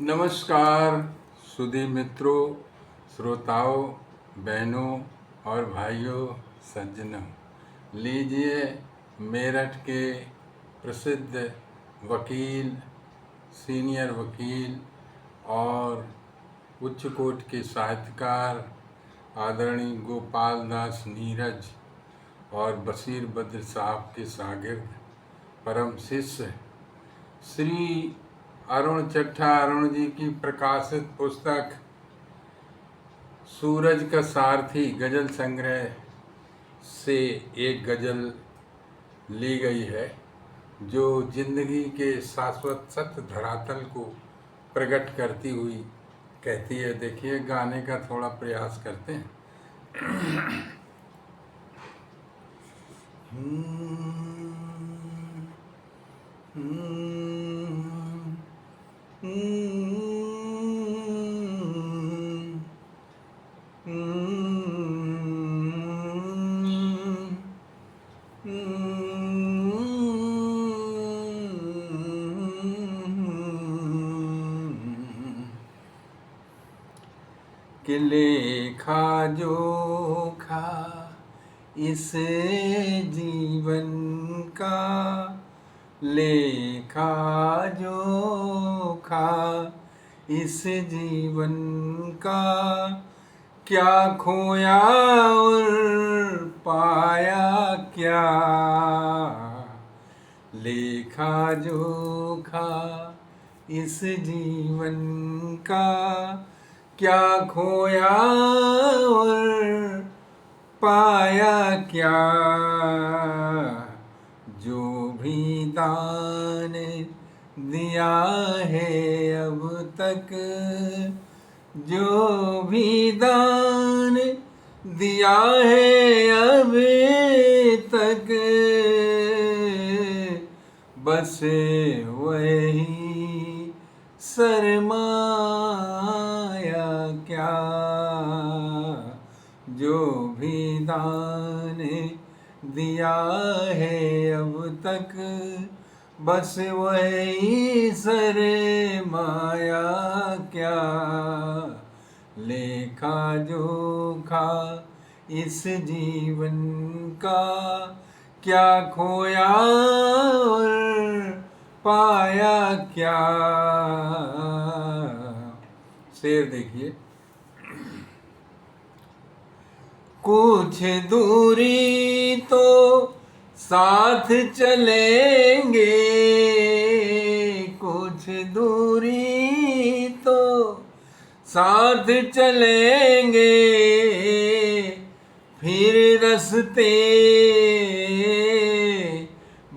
नमस्कार सुधी मित्रों, श्रोताओं, बहनों और भाइयों, सज्जनों। लीजिए मेरठ के प्रसिद्ध वकील, सीनियर वकील और उच्च कोटि के साहित्यकार आदरणीय गोपाल दास नीरज और बशीर बद्र साहब के शागिर्द परम शिष्य श्री अरुण चट्टा अरुण जी की प्रकाशित पुस्तक सूरज का सारथी गजल संग्रह से एक गजल ली गई है, जो जिंदगी के शाश्वत सत्य धरातल को प्रकट करती हुई कहती है। देखिए, गाने का थोड़ा प्रयास करते हैं। कि लेखा जोखा इस जीवन का, लेखा जोखा इस जीवन का, क्या खोया और पाया क्या, लेखा जोखा इस जीवन का, क्या खोया और पाया क्या, जो भी दान दिया है अब तक, जो भी दान दिया है अभी तक, बस वही सरमाया क्या, जो भी दान दिया है अब तक, बस वही सरमाया क्या, लेखा जोखा इस जीवन का, क्या खोया और पाया क्या। शेर देखिए। कुछ दूरी तो साथ चलेंगे, कुछ दूरी तो साथ चलेंगे, फिर रास्ते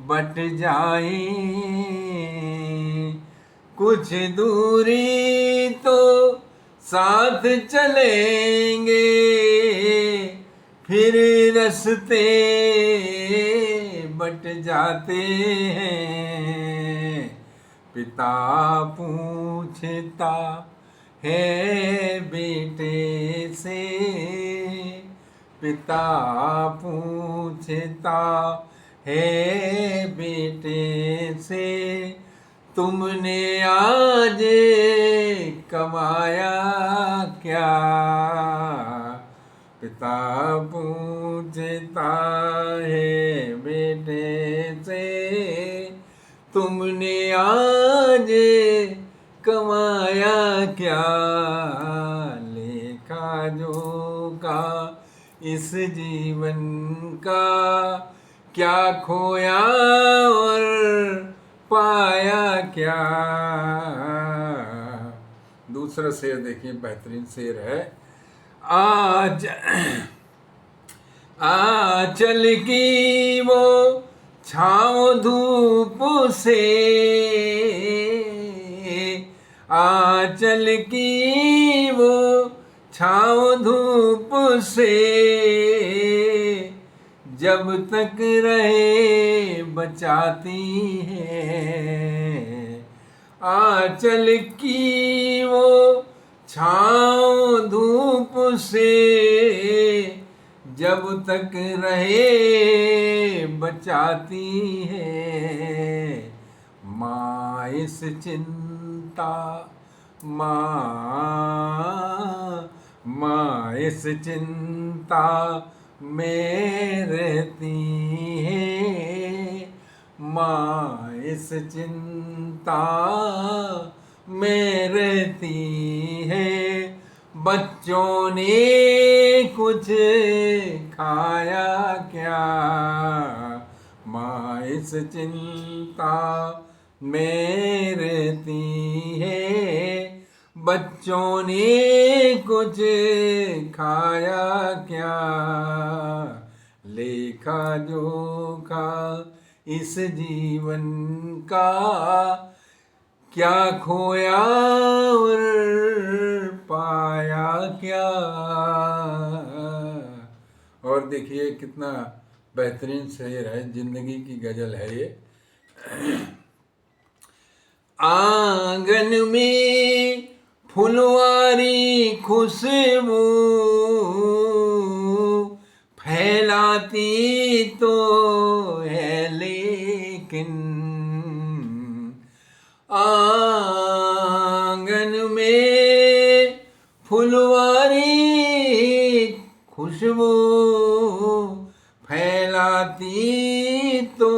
बट जाएं, कुछ दूरी तो साथ चलेंगे, फिर रास्ते बट जाते हैं, पिता पूछता है बेटे से, पिता पूछता है बेटे से, तुमने आज कमाया क्या, पिता पूछता है बेटे से, तुमने आज कमाया क्या, लेखा जोखा इस जीवन का, क्या खोया और पाया क्या। दूसरा शेर देखिए, बेहतरीन शेर है। आज आंचल की वो छाँव धूप से, आंचल की वो छाँव धूप से, जब तक रहे बचाती है, आंचल की वो छाँव धूप से, जब तक रहे बचाती है, माँ इस चिंता माँ, माँ इस चिंता में रहती है, माँ इस चिंता में रहती है, बच्चों ने कुछ खाया क्या, माँ इस चिंता में रहती है, बच्चों ने कुछ खाया क्या, लेखा जोखा इस जीवन का, क्या खोया और पाया क्या। और देखिए कितना बेहतरीन शेर है, जिंदगी की गजल है ये। आंगन में फुलवारी खुशबू फैलाती तो है, लेकिन आंगन में फुलवारी खुशबू फैलाती तो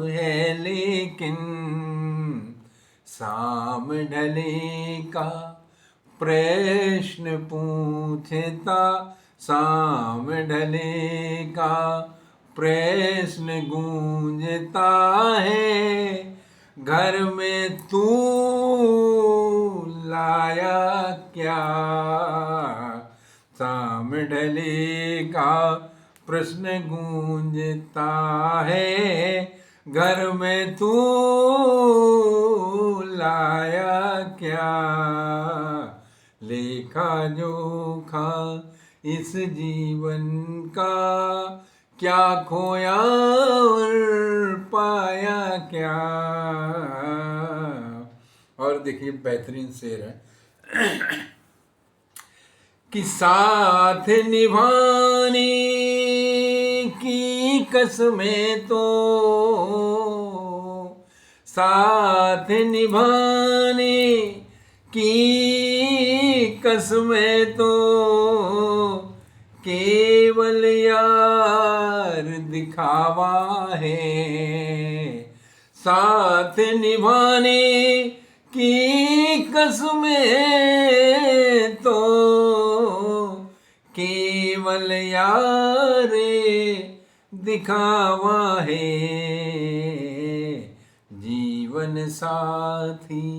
है, लेकिन शाम ढले का प्रश्न पूछता, शाम ढले का प्रश्न गूंजता है, घर में तू लाया क्या, शाम ढले का प्रश्न गूंजता है, घर में तू लाया क्या, लेखा जोखा इस जीवन का, क्या खोया और पाया क्या। और देखिए बेहतरीन शेर है कि साथ निभाने की कसमें तो, साथ निभाने की कसमें तो केवल यार दिखावा है, साथ निभाने की कसमें तो केवल यार दिखावा है, जीवन साथी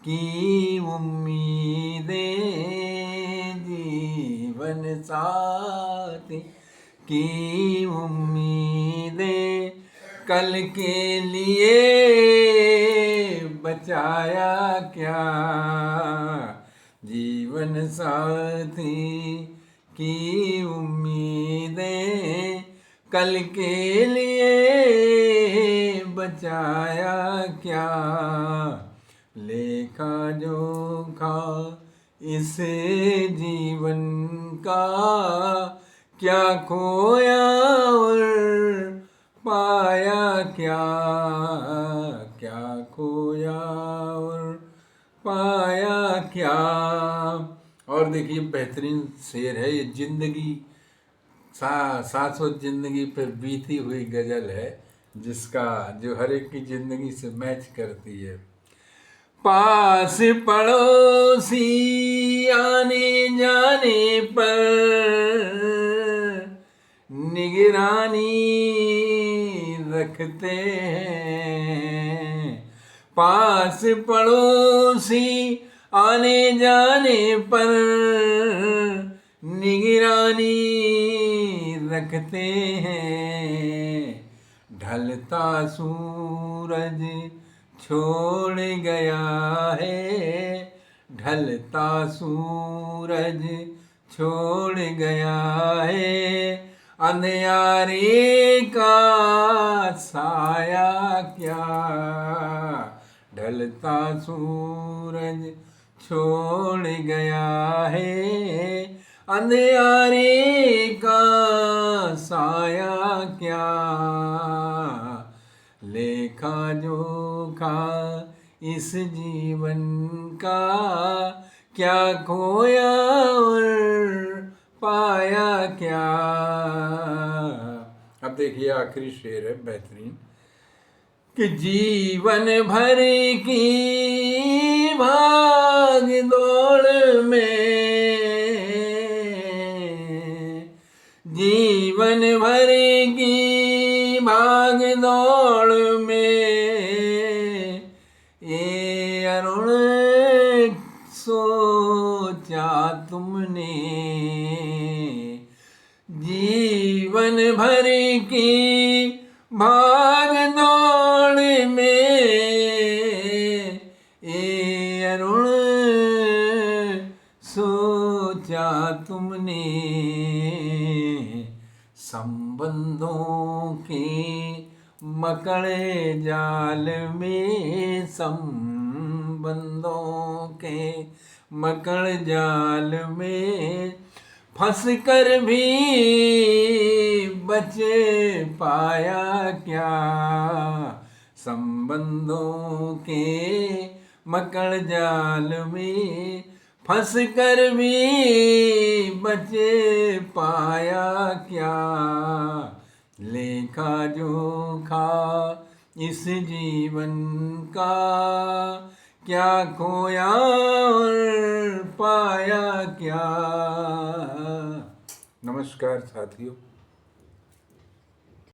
की उम्मीदें, जीवन साथी की उम्मीदें, कल के लिए बचाया क्या, जीवन साथी की उम्मीदें, कल के लिए बचाया क्या, लेखा जोखा इस जीवन का, क्या खोया और पाया क्या, क्या खोया और पाया क्या। और देखिए बेहतरीन शेर है ये, जिंदगी शाश्वत जिंदगी पर बीती हुई गजल है, जिसका जो हर एक की जिंदगी से मैच करती है। पास पड़ोसी आने जाने पर निगरानी रखते हैं, पास पड़ोसी आने जाने पर निगरानी रखते हैं, ढलता सूरज छोड़ गया है, ढलता सूरज छोड़ गया है, अंधियारे का साया क्या, ढलता सूरज छोड़ गया है, अंधियारे का साया क्या, लेखा जोखा इस जीवन का क्या खोया और पाया क्या। अब देखिए आखिरी शेर है बेहतरीन कि जीवन भर की भाग दौड़ में, जीवन भर की भाग दौड़ में ये अरुण सोचा तुमने, जीवन भर की भाग दौड़ में ये अरुण सोचा तुमने, संबंधों के मकड़े जाल में, संबंधों के मकड़ जाल में फंस कर भी बच पाया क्या, संबंधों के मकड़ जाल में फंस कर भी बच पाया क्या। लेखा जोखा इस जीवन का क्या खोया और पाया क्या। नमस्कार साथियों।